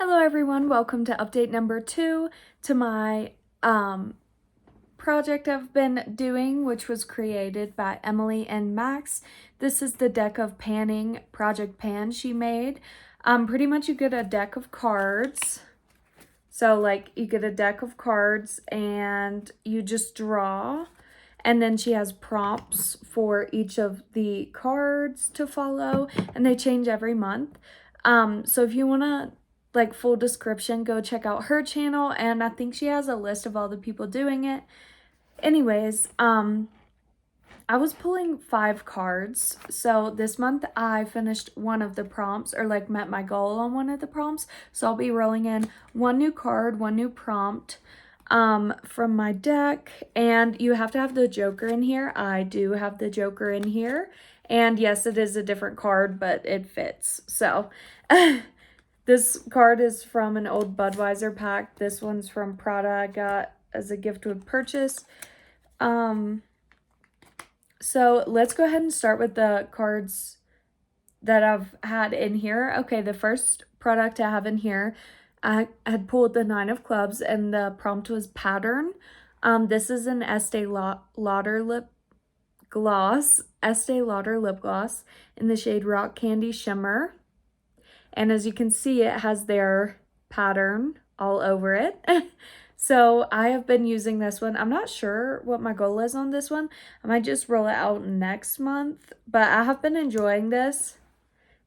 Hello everyone, welcome to update number 2 to my project I've been doing, which was created by emilynmax. This is the deck of panning project pan she made. Pretty much you get a deck of cards. So like you get a deck of cards and you just draw, and then she has prompts for each of the cards to follow, and they change every month. So if you want to like full description, go check out her channel, and I think she has a list of all the people doing it. Anyways, I was pulling 5 cards. So this month I finished one of the prompts, or like met my goal on one of the prompts. So I'll be rolling in one new card, one new prompt from my deck, and you have to have the Joker in here. I do have the Joker in here, and yes, it is a different card, but it fits. So this card is from an old Budweiser pack. This one's from Prada. I got as a gift with purchase. So let's go ahead and start with the cards that I've had in here. Okay, the first product I have in here, I had pulled the 9 of clubs, and the prompt was pattern. This is an Estee Lauder lip gloss, Estee Lauder lip gloss in the shade Rock Candy Shimmer. And as you can see, it has their pattern all over it. So I have been using this one. I'm not sure what my goal is on this one. I might just roll it out next month, but I have been enjoying this.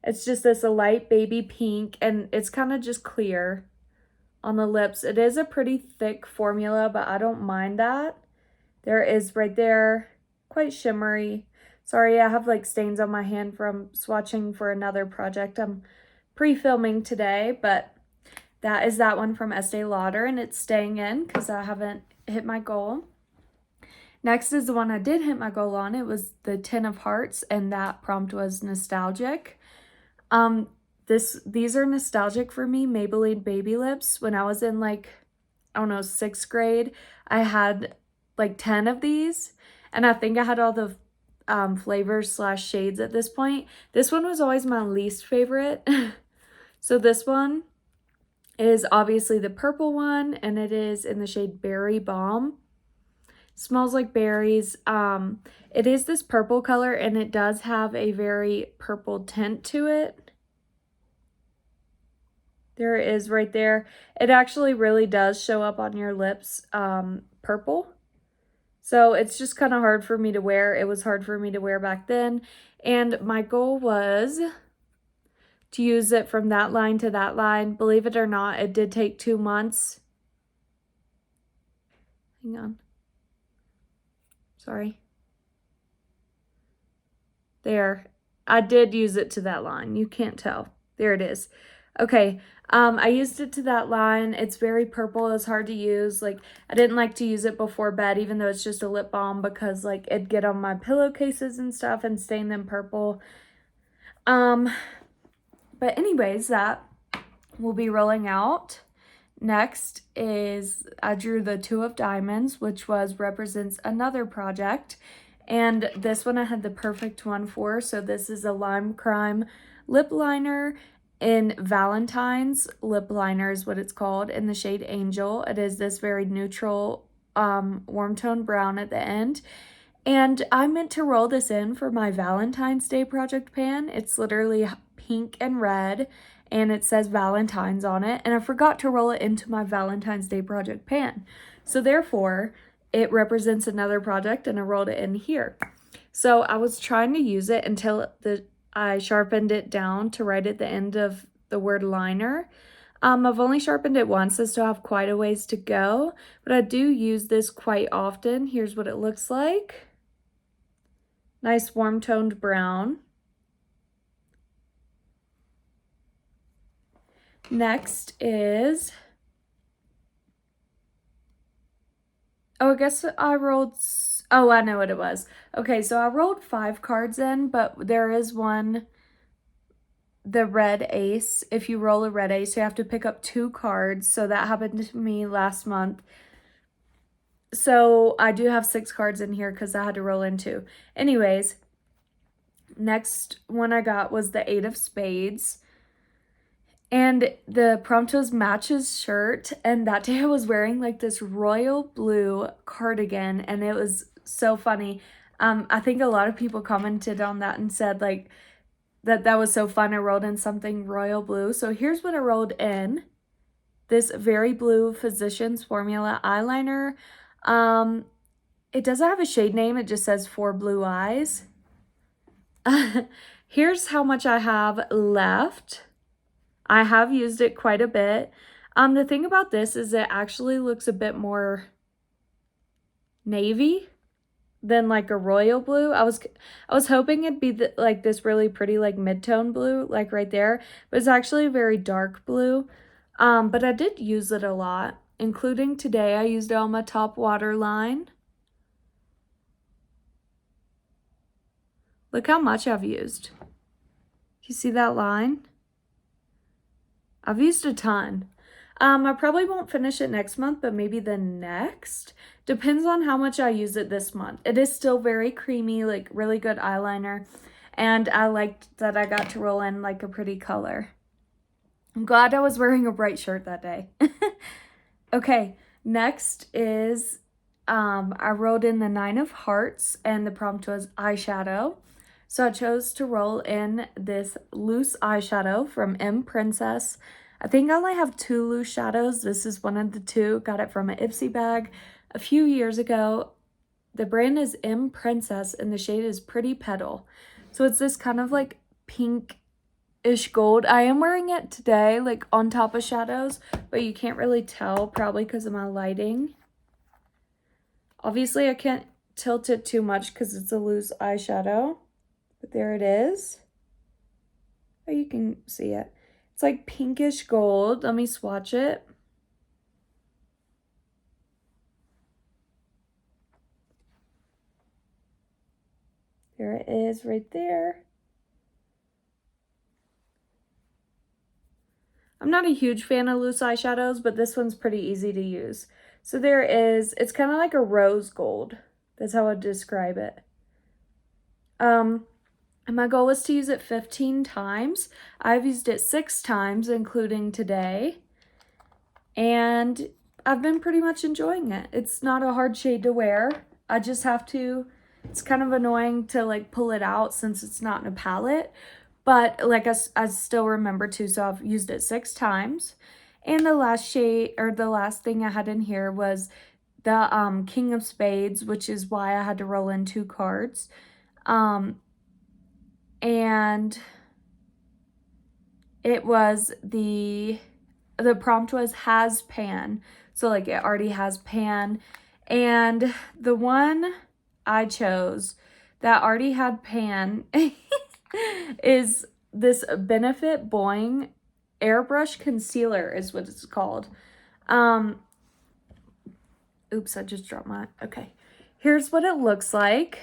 It's just this light baby pink, and it's kind of just clear on the lips. It is a pretty thick formula, but I don't mind that. There is right there, quite shimmery. Sorry, I have like stains on my hand from swatching for another project I'm pre-filming today, but that is that one from Estee Lauder, and it's staying in because I haven't hit my goal. Next is the one I did hit my goal on. It was the 10 of Hearts, and that prompt was nostalgic. These are nostalgic for me, Maybelline Baby Lips. When I was in like, I don't know, 6th grade, I had like 10 of these, and I think I had all the flavors / shades at this point. This one was always my least favorite. So this one is obviously the purple one, and it is in the shade Berry Balm. Smells like berries. It is this purple color, and it does have a very purple tint to it. There it is right there. It actually really does show up on your lips, purple. So it's just kind of hard for me to wear. It was hard for me to wear back then. And my goal was to use it from that line to that line. Believe it or not, it did take 2 months. Hang on. Sorry. There. I did use it to that line. You can't tell. There it is. Okay. I used it to that line. It's very purple. It's hard to use. Like, I didn't like to use it before bed, even though it's just a lip balm, because like it'd get on my pillowcases and stuff and stain them purple. But anyways, that will be rolling out. Next is I drew the 2 of Diamonds, which represents another project. And this one I had the perfect one for. So this is a Lime Crime lip liner in Valentine's lip liner is what it's called, in the shade Angel. It is this very neutral warm tone brown at the end. And I meant to roll this in for my Valentine's Day project pan. It's literally pink and red, and it says Valentine's on it, and I forgot to roll it into my Valentine's Day project pan. So therefore, it represents another project, and I rolled it in here. So I was trying to use it until I sharpened it down to right at the end of the word liner. I've only sharpened it once. I still have quite a ways to go, but I do use this quite often. Here's what it looks like. Nice warm toned brown. Next is, oh, I guess I rolled, oh, I know what it was. Okay, so I rolled 5 cards in, but there is one, the red ace. If you roll a red ace, you have to pick up 2 cards. So that happened to me last month. So I do have 6 cards in here because I had to roll in 2. Anyways, next one I got was the 8 of Spades. And the prompt was matches shirt, and that day I was wearing like this royal blue cardigan, and it was so funny. I think a lot of people commented on that and said like that was so fun. I rolled in something royal blue. So here's what I rolled in. This very blue Physicians Formula eyeliner. It doesn't have a shade name. It just says For Blue Eyes. Here's how much I have left. I have used it quite a bit. The thing about this is it actually looks a bit more navy than like a royal blue. I was hoping it'd be like this really pretty like mid-tone blue, like right there, but it's actually a very dark blue. But I did use it a lot, including today. I used it on my top waterline. Look how much I've used. You see that line? I've used a ton. I probably won't finish it next month, but maybe the next. Depends on how much I use it this month. It is still very creamy, like really good eyeliner. And I liked that I got to roll in like a pretty color. I'm glad I was wearing a bright shirt that day. Okay, next is I rolled in the 9 of Hearts, and the prompt was eyeshadow. So I chose to roll in this loose eyeshadow from M Princess. I think I only have 2 loose shadows. This is one of the 2. Got it from an Ipsy bag a few years ago. The brand is M Princess, and the shade is Pretty Petal. So it's this kind of like pink-ish gold. I am wearing it today, like on top of shadows, but you can't really tell, probably because of my lighting. Obviously, I can't tilt it too much because it's a loose eyeshadow. But there it is. Oh, you can see it. It's like pinkish gold. Let me swatch it. There it is right there. I'm not a huge fan of loose eyeshadows, but this one's pretty easy to use. So there it is. It's kind of like a rose gold. That's how I'd describe it. And my goal was to use it 15 times. I've used it 6 times, including today. And I've been pretty much enjoying it. It's not a hard shade to wear. I just have to, it's kind of annoying to like pull it out since it's not in a palette. But like I still remember to, so I've used it 6 times. And the last shade, or the last thing I had in here was the King of Spades, which is why I had to roll in 2 cards. And it was the prompt was has pan. So like it already has pan. And the one I chose that already had pan is this Benefit Boing Airbrush Concealer is what it's called. Oops, I just dropped my, okay. Here's what it looks like.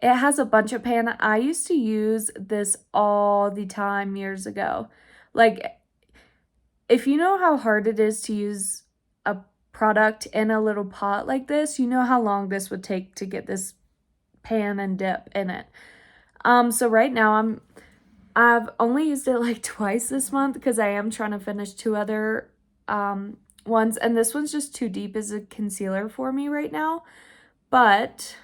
It has a bunch of pan. I used to use this all the time years ago. Like, if you know how hard it is to use a product in a little pot like this, you know how long this would take to get this pan and dip in it. So right now I've only used it like twice this month because I am trying to finish 2 other ones, and this one's just too deep as a concealer for me right now. But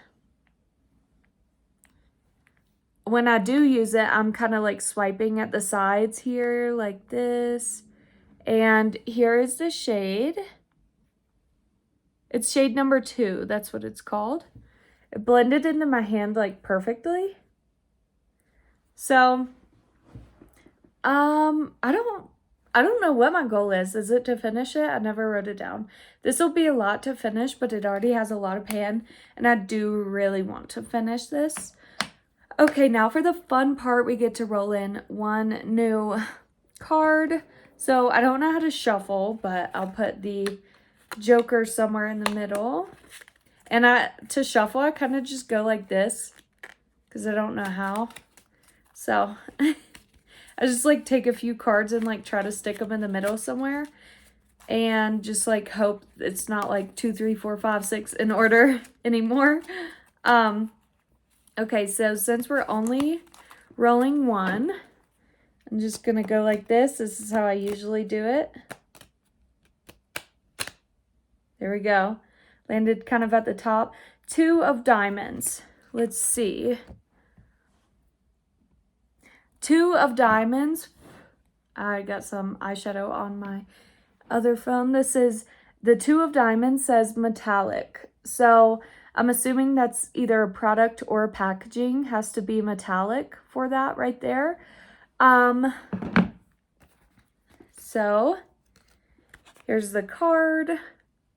when I do use it, I'm kind of like swiping at the sides here like this. And here is the shade. It's shade number 2. That's what it's called. It blended into my hand like perfectly. So, I don't know what my goal is. Is it to finish it? I never wrote it down. This will be a lot to finish, but it already has a lot of pan, and I do really want to finish this. Okay, now for the fun part, we get to roll in 1 new card. So I don't know how to shuffle, but I'll put the Joker somewhere in the middle. And to shuffle, I kind of just go like this because I don't know how. So I just like take a few cards and like try to stick them in the middle somewhere. And just like hope it's not like 2, 3, 4, 5, 6 in order anymore. Okay, so since we're only rolling 1, I'm just gonna go like this. This is how I usually do it. There we go. Landed kind of at the top. 2 of diamonds. Let's see. 2 of diamonds. I got some eyeshadow on my other phone. This is the 2 of diamonds says metallic. So I'm assuming that's either a product or a packaging. Has to be metallic for that right there. So here's the card.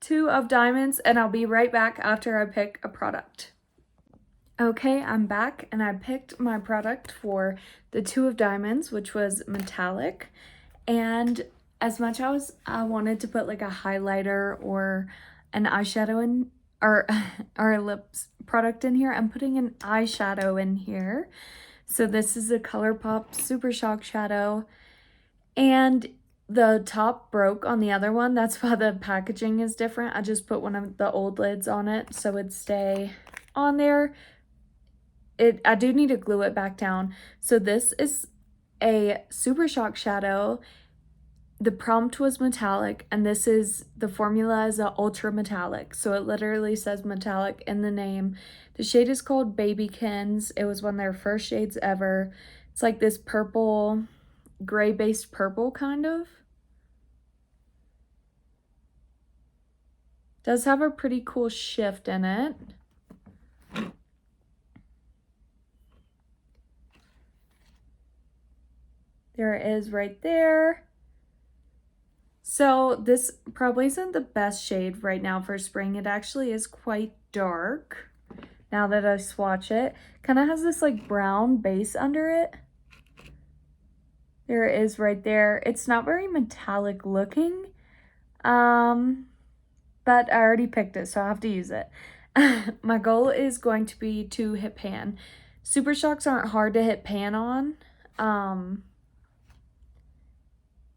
2 of diamonds, and I'll be right back after I pick a product. Okay, I'm back, and I picked my product for the 2 of diamonds, which was metallic. And as much as I wanted to put like a highlighter or an eyeshadow in, or a lips product in here, I'm putting an eyeshadow in here. So this is a ColourPop Super Shock Shadow, and the top broke on the other one. That's why the packaging is different. I just put one of the old lids on it so it'd stay on there. I do need to glue it back down. So this is a Super Shock Shadow. The prompt was metallic, and this is, the formula is a ultra metallic. So it literally says metallic in the name. The shade is called Babykins. It was one of their first shades ever. It's like this purple, gray-based purple kind of. Does have a pretty cool shift in it. There it is right there. So this probably isn't the best shade right now for spring. It actually is quite dark now that I swatch it. Kind of has this like brown base under it. There it is right there. It's not very metallic looking. But I already picked it, so I have to use it. My goal is going to be to hit pan. Super Shocks aren't hard to hit pan on.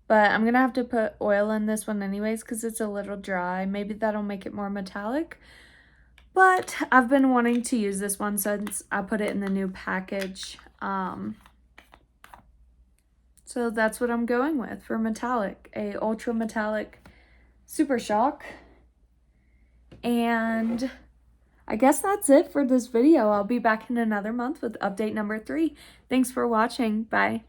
But I'm going to have to put oil in this one anyways because it's a little dry. Maybe that'll make it more metallic. But I've been wanting to use this one since I put it in the new package. So that's what I'm going with for metallic. A ultra metallic Super Shock. And I guess that's it for this video. I'll be back in another month with update number 3. Thanks for watching. Bye.